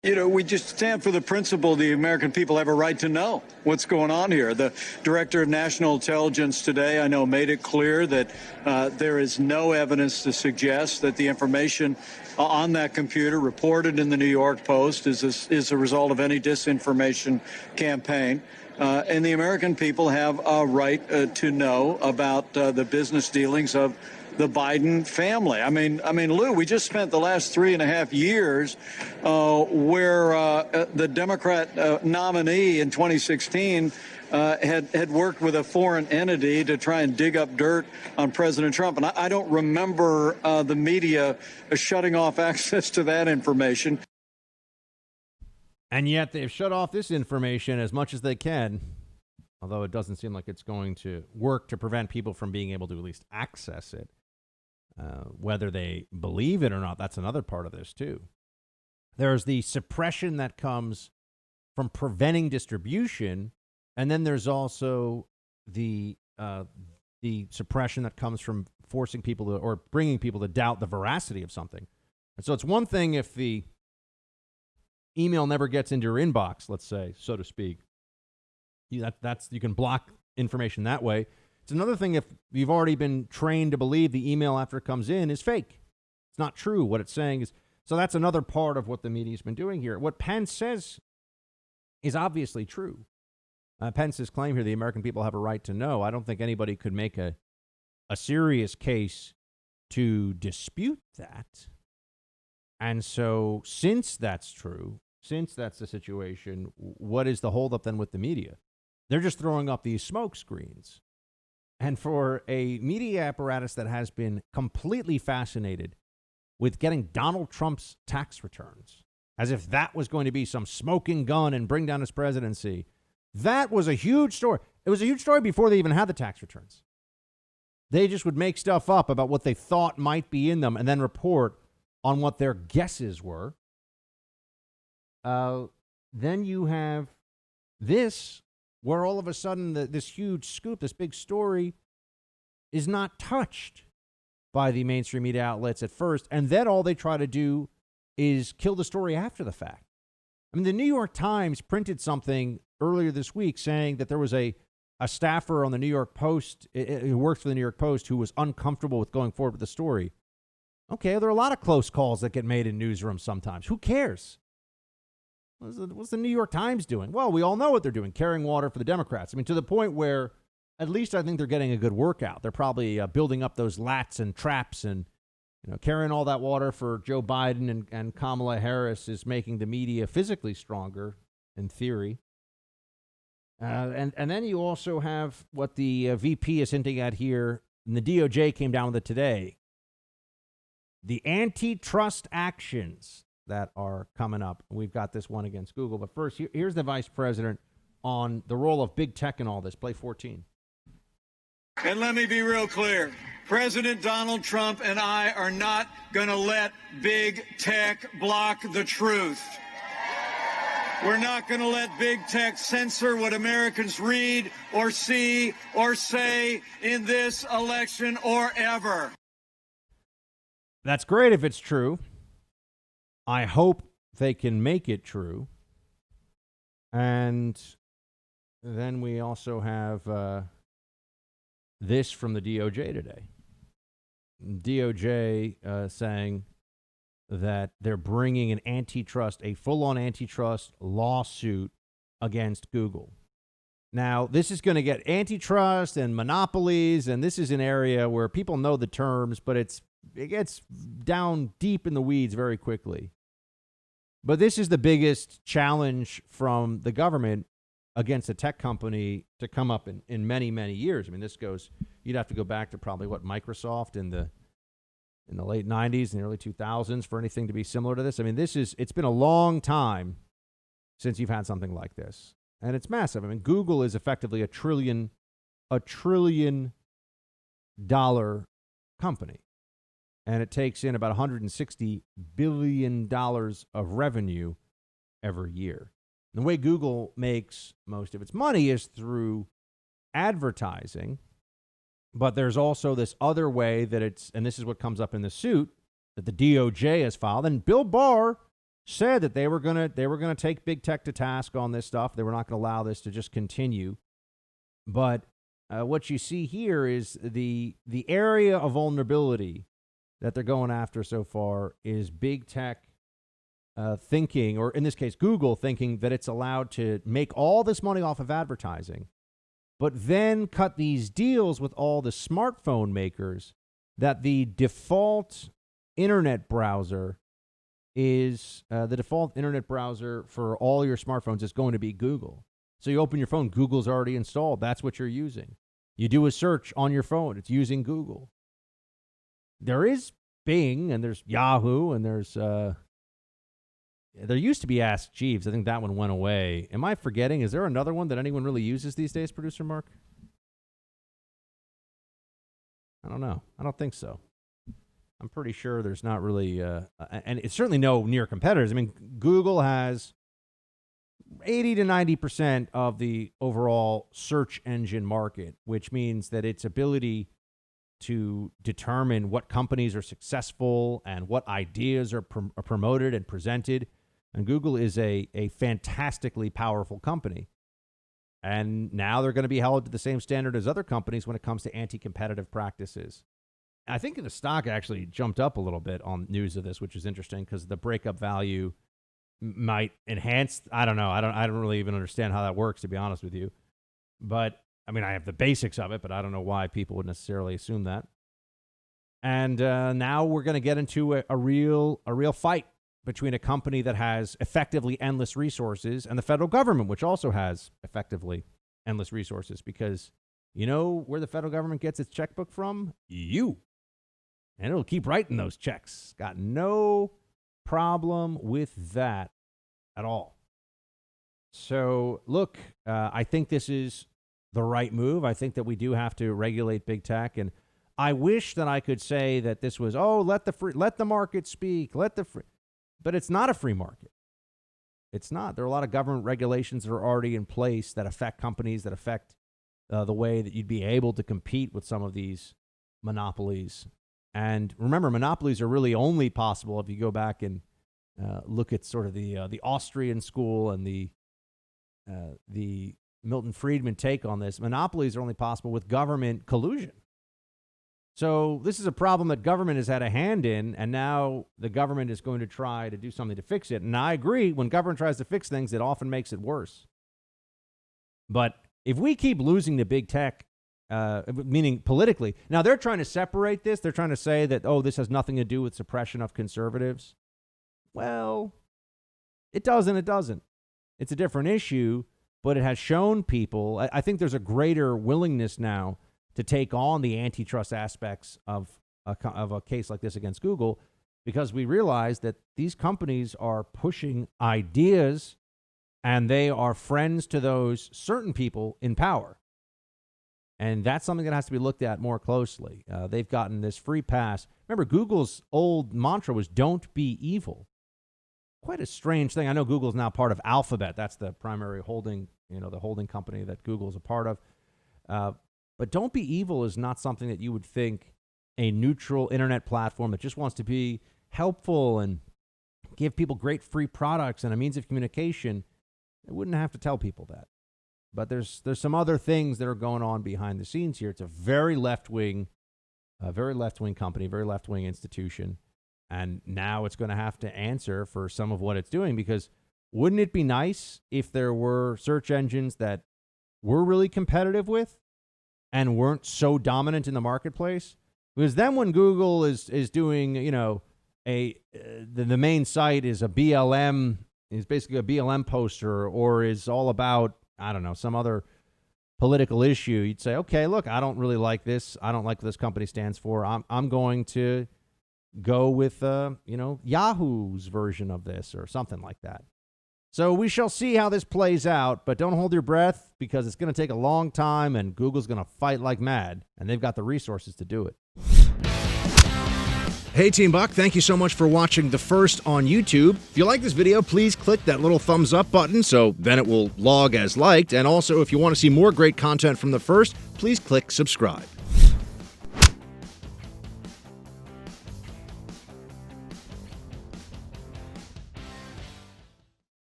We just stand for the principle the American people have a right to know what's going on here. The Director of National Intelligence today, I know, made it clear that there is no evidence to suggest that the information on that computer reported in the New York Post is a result of any disinformation campaign. And the American people have a right to know about the business dealings of the Biden family. I mean, Lou, we just spent the last 3.5 years where the Democrat nominee in 2016 had worked with a foreign entity to try and dig up dirt on President Trump. And I don't remember the media shutting off access to that information. And yet they've shut off this information as much as they can, although it doesn't seem like it's going to work to prevent people from being able to at least access it. Whether they believe it or not, that's another part of this, too. There's the suppression that comes from preventing distribution, and then there's also the suppression that comes from forcing people to, or bringing people to doubt the veracity of something. And so it's one thing if the email never gets into your inbox, let's say, so to speak. You can block information that way. It's another thing if you've already been trained to believe the email after it comes in is fake. It's not true. What it's saying is, so that's another part of what the media's been doing here. What Pence says is obviously true. Pence's claim here, the American people have a right to know. I don't think anybody could make a serious case to dispute that. And so since that's true, since that's the situation, what is the holdup then with the media? They're just throwing up these smoke screens. And for a media apparatus that has been completely fascinated with getting Donald Trump's tax returns, as if that was going to be some smoking gun and bring down his presidency, that was a huge story. It was a huge story before they even had the tax returns. They just would make stuff up about what they thought might be in them and then report on what their guesses were. Then you have this, where all of a sudden this huge scoop, this big story, is not touched by the mainstream media outlets at first, and then all they try to do is kill the story after the fact. I mean, the New York Times printed something earlier this week saying that there was a staffer on the New York Post who works for the New York Post who was uncomfortable with going forward with the story. Okay, there are a lot of close calls that get made in newsrooms sometimes. Who cares? What's the New York Times doing? Well, we all know what they're doing, carrying water for the Democrats. I mean, to the point where at least I think they're getting a good workout. They're probably building up those lats and traps and, carrying all that water for Joe Biden and Kamala Harris is making the media physically stronger, in theory. And then you also have what the VP is hinting at here, and the DOJ came down with it today. The antitrust actions that are coming up. We've got this one against Google. But first, here's the vice president on the role of big tech in all this. Play 14. And let me be real clear. President Donald Trump and I are not going to let big tech block the truth. We're not going to let big tech censor what Americans read or see or say in this election or ever. That's great if it's true. I hope they can make it true. And then we also have this from the DOJ today. DOJ saying that they're bringing a full-on antitrust lawsuit against Google. Now, this is going to get antitrust and monopolies, and this is an area where people know the terms, but it gets down deep in the weeds very quickly. But this is the biggest challenge from the government against a tech company to come up in many, many years. I mean, you'd have to go back to probably Microsoft in the late 90s and the early 2000s for anything to be similar to this. I mean, it's been a long time since you've had something like this. And it's massive. I mean, Google is effectively a $1 trillion company. And it takes in about $160 billion of revenue every year. And the way Google makes most of its money is through advertising. But there's also this other way that and this is what comes up in the suit that the DOJ has filed. And Bill Barr said that they were gonna take big tech to task on this stuff. They were not going to allow this to just continue. But what you see here is the area of vulnerability that they're going after so far is big tech thinking, or in this case, Google thinking that it's allowed to make all this money off of advertising, but then cut these deals with all the smartphone makers that the default internet browser is the default internet browser for all your smartphones is going to be Google. So you open your phone, Google's already installed. That's what you're using. You do a search on your phone, it's using Google. There is Bing, and there's Yahoo, and there's there used to be Ask Jeeves. I think that one went away. Am I forgetting? Is there another one that anyone really uses these days, Producer Mark? I don't know. I don't think so. I'm pretty sure there's not really, and it's certainly no near competitors. I mean, Google has 80 to 90% of the overall search engine market, which means that its ability to determine what companies are successful and what ideas are promoted and presented. And Google is a fantastically powerful company. And now they're going to be held to the same standard as other companies when it comes to anti-competitive practices. I think the stock actually jumped up a little bit on news of this, which is interesting because the breakup value might enhance. I don't know. I don't really even understand how that works, to be honest with you. But I mean, I have the basics of it, but I don't know why people would necessarily assume that. And now we're going to get into a real fight between a company that has effectively endless resources and the federal government, which also has effectively endless resources. Because you know where the federal government gets its checkbook from? You. And it'll keep writing those checks. Got no problem with that at all. So, look, I think this is the right move. I think that we do have to regulate big tech. And I wish that I could say that this was, let the market speak, but it's not a free market. It's not. There are a lot of government regulations that are already in place that affect companies, that affect the way that you'd be able to compete with some of these monopolies. And remember, monopolies are really only possible if you go back and look at sort of the Austrian school and the Milton Friedman take on this. Monopolies are only possible with government collusion. So this is a problem that government has had a hand in, and now the government is going to try to do something to fix it. And I agree, when government tries to fix things, it often makes it worse. But if we keep losing to big tech, meaning politically, now they're trying to separate this. They're trying to say that, this has nothing to do with suppression of conservatives. Well, it doesn't. It's a different issue, but it has shown people, I think there's a greater willingness now to take on the antitrust aspects of a case like this against Google, because we realize that these companies are pushing ideas and they are friends to those certain people in power. And that's something that has to be looked at more closely. They've gotten this free pass. Remember, Google's old mantra was "Don't be evil." Quite a strange thing. I know Google's now part of Alphabet. That's the primary holding, the holding company that Google is a part of. But "Don't be evil" is not something that you would think a neutral internet platform that just wants to be helpful and give people great free products and a means of communication. It wouldn't have to tell people that. But there's some other things that are going on behind the scenes here. It's a very left-wing company, very left-wing institution. And now it's going to have to answer for some of what it's doing, because wouldn't it be nice if there were search engines that we're really competitive with and weren't so dominant in the marketplace? Because then when Google is doing, the main site is a BLM, is basically a BLM poster, or is all about, I don't know, some other political issue, you'd say, okay, look, I don't really like this. I don't like what this company stands for. I'm going to go with, Yahoo's version of this or something like that. So we shall see how this plays out, but don't hold your breath, because it's going to take a long time and Google's going to fight like mad, and they've got the resources to do it. Hey, Team Buck, thank you so much for watching The First on YouTube. If you like this video, please click that little thumbs up button so then it will log as liked. And also, if you want to see more great content from The First, please click subscribe.